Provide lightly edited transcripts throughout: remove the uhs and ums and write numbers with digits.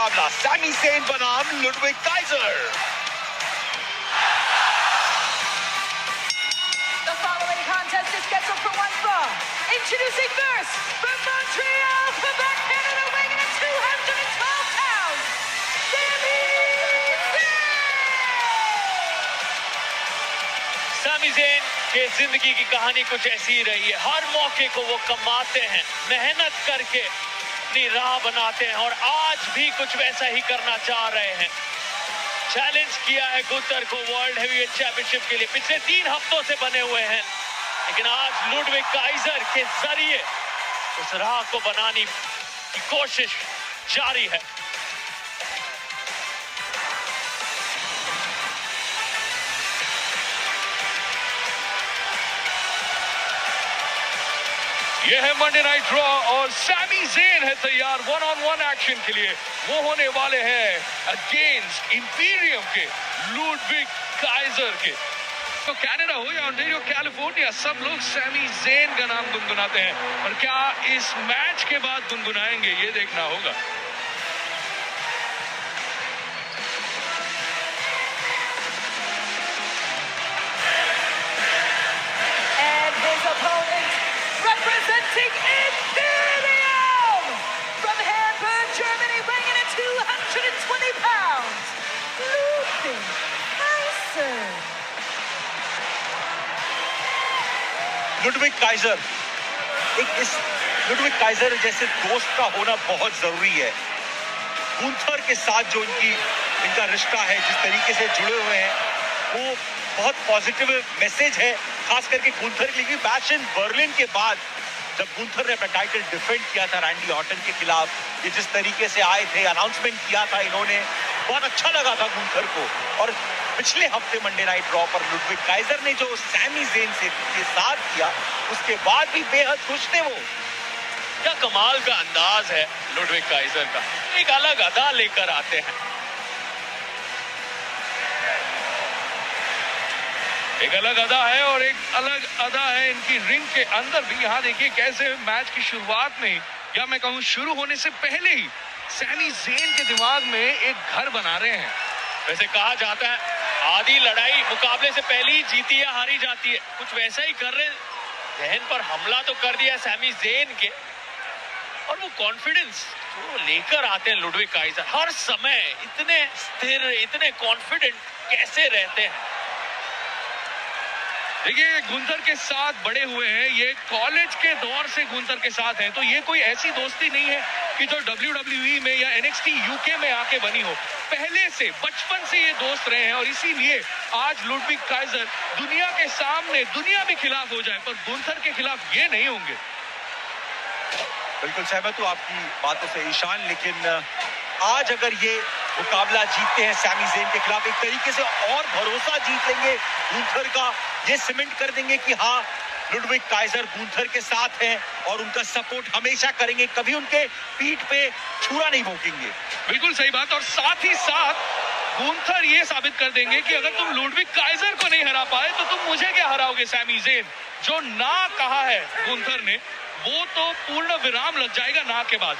मुकाबला Sami Zayn बनाम Ludwig Kaizer. The following contest is scheduled for one fall. Introducing first from Montreal, Quebec, Canada, weighing in at 212 pounds, Sami Zayn! Sami Zayn के जिंदगी की कहानी कुछ ऐसी ही रही है। हर मौके को वो कमाते हैं, मेहनत करके अपनी राह बनाते हैं और आज भी कुछ वैसा ही करना चाह रहे हैं। चैलेंज किया है गुंथर को वर्ल्ड हेवीवेट चैंपियनशिप के लिए, पिछले 3 हफ्तों से बने हुए हैं, लेकिन आज लुडविग काइजर के जरिए उस राह को बनाने की कोशिश जारी है। यह है मंडे नाइट ड्रॉ और सैमी ज़ेन है तैयार 1-on-1 एक्शन के लिए। वो होने वाले हैं अगेंस्ट इंपीरियम के लुडविग काइजर के। तो कनाडा हो या ओंटारियो कैलिफोर्निया, सब लोग सैमी ज़ेन का नाम गुनगुनाते हैं, और क्या इस मैच के बाद गुनगुनाएंगे ये देखना होगा। And his opponent, representing Imperium from Hamburg, Germany, weighing in at 220 pounds, Lüdwig Kaiser. Ludwig Kaizer, इस लुडविग काइजर जैसे दोस्त का होना बहुत जरूरी है। गुंथर के साथ जो इनका रिश्ता है, जिस तरीके से जुड़े हुए हैं, वो बहुत पॉजिटिव मैसेज है, खास करके गुंथर के लिए। बैश इन बर्लिन के बाद जब गुंथर ने अपना टाइटल डिफेंड किया था रैंडी ऑर्टन के खिलाफ, ये जिस तरीके से आए थे, अनाउंसमेंट किया था इन्होंने, बहुत अच्छा लगा था गुंथर को। और पिछले हफ्ते मंडे नाइट ड्रॉ पर लुडविग काइजर ने जो सैमी ज़ेन के साथ किया, उसके बाद भी बेहद खुश थे वो। क्या कमाल का अंदाज है लुडविग काइजर का, एक अलग अदा लेकर आते हैं। एक अलग अदा है और एक अलग अदा है इनकी रिंग के अंदर भी। यहाँ देखिए कैसे मैच की शुरुआत में, या मैं कहूँ शुरू होने से पहले ही, सैमी ज़ेन के दिमाग में एक घर बना रहे हैं। वैसे कहा जाता है आधी लड़ाई मुकाबले से पहले ही जीती या हारी जाती है, कुछ वैसा ही कर रहे हैं। जहन पर हमला तो कर दिया सैमी ज़ेन के, और वो कॉन्फिडेंस जो लेकर आते हैं लुडविग काइजर, हर समय इतने स्थिर, इतने कॉन्फिडेंट कैसे रहते हैं। देखिए गुंथर के साथ बड़े हुए हैं, ये कॉलेज के दौर से गुंथर के साथ हैं, तो ये कोई ऐसी दोस्ती नहीं है कि जो WWE में या NXT UK में आके बनी हो। पहले से, बचपन से ये दोस्त रहे हैं, और इसीलिए आज लुडविग काइजर दुनिया के सामने, दुनिया भी खिलाफ हो जाए, पर गुंथर के खिलाफ ये नहीं होंगे। बिल्कुल सहमत हूँ आपकी बातों से ईशान, लेकिन आज अगर ये मुकाबला जीतते हैं सैमी ज़ेन के खिलाफ, एक तरीके से और भरोसा जीत लेंगे गुंथर का, ये सीमेंट कर देंगे कि हाँ, लुडविग काइजर गुंथर के साथ हैं और उनका सपोर्ट हमेशा करेंगे, कभी उनके पीठ पे छुरा नहीं भोंकेंगे। बिल्कुल सही बात, और साथ ही साथ गुंथर ये साबित कर देंगे कि अगर तुम लुडविग काइजर को नहीं हरा पाए तो तुम मुझे क्या हराओगे सैमी ज़ेन। जो ना कहा है गुंथर ने, वो तो पूर्ण विराम लग जाएगा ना के बाद।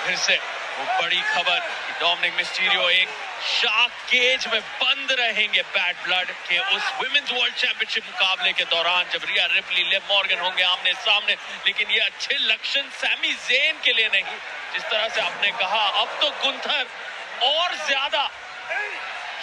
फिर से वो बड़ी खबर कि डोमिनिक मिस्टीरियो एक शार्क केज में बंद रहेंगे बैड ब्लड के उस विमेंस वर्ल्ड चैंपियनशिप मुकाबले के दौरान, जब रिया रिप्ली, लिव मॉर्गन होंगे आमने सामने। लेकिन ये अच्छे लक्षण सैमी ज़ेन के लिए नहीं, जिस तरह से आपने कहा, अब तो गुंथर और ज्यादा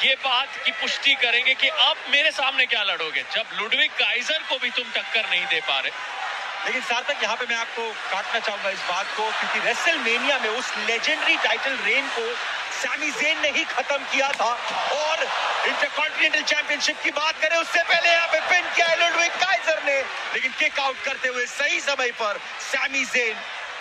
ये बात की पुष्टि करेंगे कि अब मेरे सामने क्या लड़ोगे, जब लुडविग काइजर को भी तुम टक्कर नहीं दे पा रहे। लेकिन सार्थक, यहाँ पे मैं आपको काटना चाहूंगा इस बात को, क्योंकि रेसलमेनिया में उस लेजेंडरी टाइटल रेन को सैमी ज़ेन ने ही खत्म किया था, और इंटरकॉन्टिनेंटल चैंपियनशिप की बात करें उससे पहले यहाँ पे पिन किया है लुडविग काइजर ने, लेकिन किक आउट करते हुए सही समय पर सैमी ज़ेन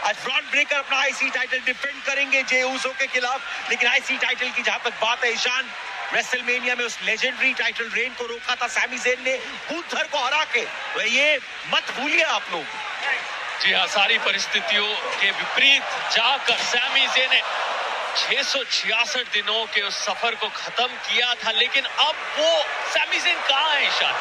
आज ब्रॉन ब्रेकर अपना आईसी टाइटल डिफेंड करेंगे जे ऊसो के खिलाफ। लेकिन आईसी टाइटल की जहां तक बात है ईशान, रेसलमेनिया में उस लेजेंडरी टाइटल रेन को रोका था सैमी ज़ेन ने गुंथर को हरा के, तो ये मत भूलिए आप लोग। जी हाँ, सारी परिस्थितियों के विपरीत जाकर सैमी ज़ेन ने 666 दिनों के उस सफर को खत्म किया था, लेकिन अब वो सैमी ज़ेन कहाँ है ईशान?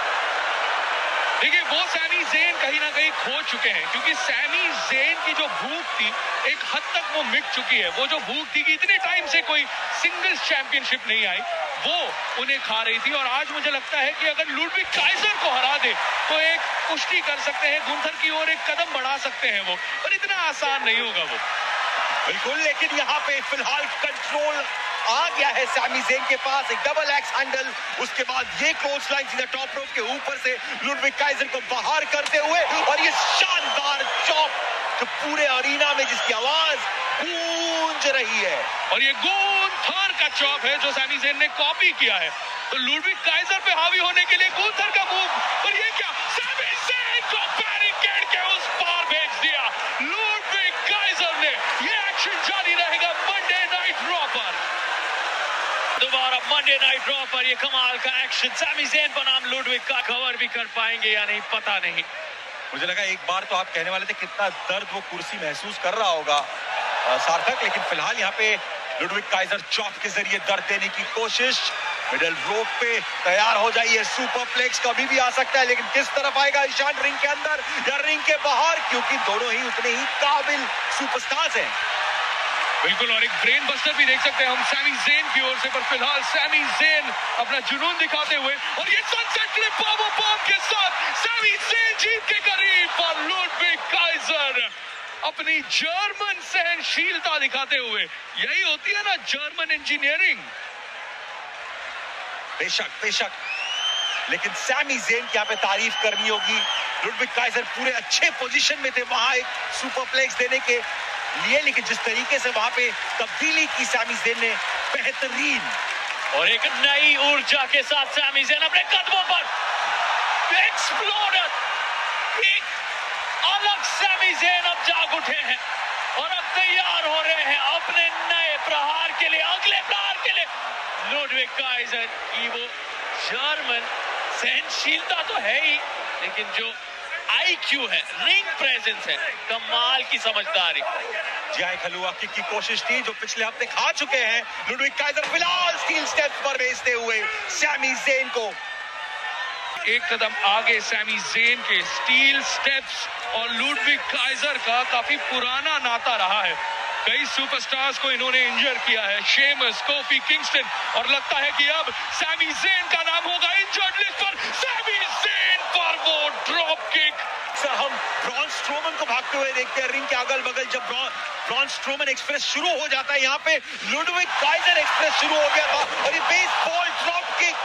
देखिए वो सैमी ज़ेन कहीं ना कहीं खो चुके हैं, क्योंकि सैमी ज़ेन की जो भूख थी एक हद तक वो मिट चुकी है। वो जो भूख थी कि इतने टाइम से कोई सिंगल्स चैंपियनशिप नहीं आई, वो उन्हें खा रही थी। और आज मुझे लगता है कि अगर लुडविग काइजर को हरा दे तो एक पुष्टि कर सकते हैं, गुंथर की ओर एक कदम बढ़ा सकते हैं वो, पर इतना आसान नहीं होगा वो। बिल्कुल, लेकिन यहाँ पे फिलहाल कंट्रोल आ गया है सैमी ज़ेन के पास। एक डबल एक्स हैंडल, उसके बाद ये क्लोज लाइन सीधा टॉप रोप के ऊपर से लुडविग काइजर को बाहर करते हुए, और ये शानदार चॉप जो पूरे अरीना में जिसकी आवाज गूंज रही है। और ये गुंथर का चॉप है जो सैमी ज़ेन ने कॉपी किया है। तो लुडविग काइजर पे हावी होने के लिए गुंथर का मूव, और ये क्या, सैमी ज़ेन को बैरिकेड के उस पार भेज दिया लुडविग काइजर ने। ये एक्शन जारी रहेगा मंडे नाइट रॉ पर। दोबारा मंडे नाइट रॉ पर ये कमाल का एक्शन, सैमी ज़ेन बनाम लुडविग का कवर भी कर पाएंगे या नहीं पता नहीं। मुझे लगा एक बार तो आप कहने वाले थे कितना दर्द वो कुर्सी महसूस कर रहा होगा सार्थक, लेकिन फिलहाल यहाँ पे लुडविग काइजर चॉप के जरिए दर्द देने की कोशिश। मिडल रोप पे तैयार हो जाइए, सुपरप्लेक्स कभी भी आ सकता है, लेकिन किस तरफ आएगा ईशान, रिंग के अंदर या रिंग के बाहर, क्योंकि दोनों ही उतने ही काबिल सुपरस्टार्स हैं। बिल्कुल, और एक ब्रेन बस्टर भी देख सकते हैं हम सैमी ज़ेन की ओर से, पर फिलहाल सैमी ज़ेन अपना जुनून दिखाते हुए, और ये सनसेट क्लिप पावर बॉम्ब के साथ सैमी ज़ेन जीत के करीब, और लुडविग काइजर अपनी जर्मन सहनशीलता दिखाते हुए, यही होती है ना जर्मन इंजीनियरिंग। बेशक बेशक, लेकिन सैमी ज़ेन की यहाँ पे तारीफ करनी होगी। लुडविग काइजर पूरे अच्छे पोजीशन में थे वहां एक सुपरप्लेक्स देने के लिए, लेकिन जिस तरीके से वहां पे तब्दीली की सैमी ज़ेन ने, बेहतरीन। और एक नई ऊर्जा के साथ सैमी ज़ेन अपने कदमों पर एक्सप्लोडर, एक अलग सैमी ज़ेन अब जाग उठे हैं और अब तैयार हो रहे हैं अपने नए प्रहार के लिए, अगले प्रहार के लिए। लुडविग काइजर की वो जर्मन सहनशीलता तो है ही, लेकिन जो आईक्यू है, रिंग प्रेजेंस है, कमाल की समझदारी। जी हाँ, एक हलवा किक की कोशिश थी जो पिछले हफ्ते खा चुके हैं लुडविग काइजर। फिलहाल स्टील स्टेप्स पर भेजते हुए सैमी ज़ेन को एक कदम आगे सैमी ज़ेन के स्टील स्टेप्स, और लुडविग काइजर का काफी पुराना नाता रहा है। कई सुपरस्टार्स को इन्होंने इंजर किया है, शेमस, कोफी किंगस्टन, और लगता है कि अब सैमी ज़ेन का नाम होगा इंजर्ड लिस्ट पर। सैमी ज़ेन पर वो ड्रॉप किक। हम ब्रॉन स्ट्रोमन को भागते हुए देखते हैं रिंग के अगल बगल। जब ब्रॉन स्ट्रोमन एक्सप्रेस शुरू हो जाता है, यहाँ पे लुडविग काइजर एक्सप्रेस शुरू हो गया था, और ये baseball drop kick,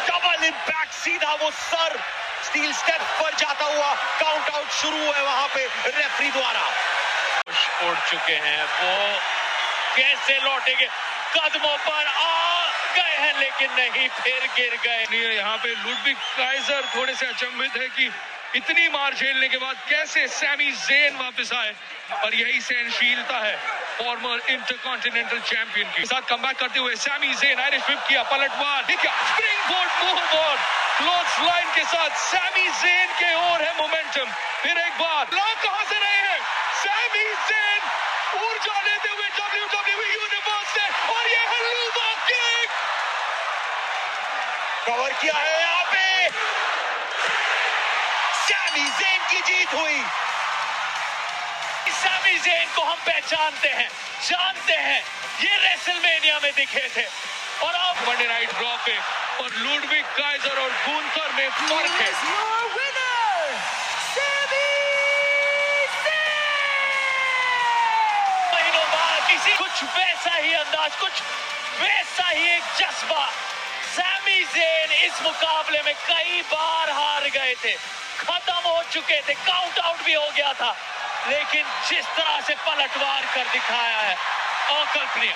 double impact, सीधा वो सर स्टील स्टेप पर जाता हुआ काउंट आउट शुरू है वहां पे रेफरी द्वारा। उड़ चुके हैं वो, कैसे लौटेंगे, कदमों पर आ गए हैं लेकिन नहीं, फिर गिर गए। यहाँ पे लुडविग काइजर थोड़े से अचंभित है कि इतनी मार झेलने के बाद कैसे सैमी ज़ेन वापस आए, पर यही सहनशीलता है फॉर्मर इंटरकॉन्टिनेंटल चैंपियन के साथ। कमबैक करते हुए सैमी ज़ेन आयरिश व्हिप किया, पलटवार, स्प्रिंगबोर्ड मूवबोर्ड, क्लोज लाइन के साथ सैमी ज़ेन के ओर है मोमेंटम। फिर एक बार लॉक कहां से रहे हैं सैमी ज़ेन, ऊर्जा लेते हुए WWE यूनिवर्स से, और ये हलवा किक कवर किया है यहाँ पे, सैमी ज़ेन की जीत हुई। सैमी ज़ेन को हम पहचानते हैं, जानते हैं, ये रेसलमेनिया में दिखे थे, और अब मंडे नाइट रॉ पे, और लुडविग काइजर और गुंथर में फर्क है। Here's your winner, Sami Zayn! महीनों बाद किसी कुछ वैसा ही अंदाज, कुछ वैसा ही एक जज्बा। सैमी ज़ेन इस मुकाबले में कई बार हार गए थे, खत्म हो चुके थे, काउंट आउट भी हो गया था, लेकिन जिस तरह से पलटवार कर दिखाया है, अकल्पनीय।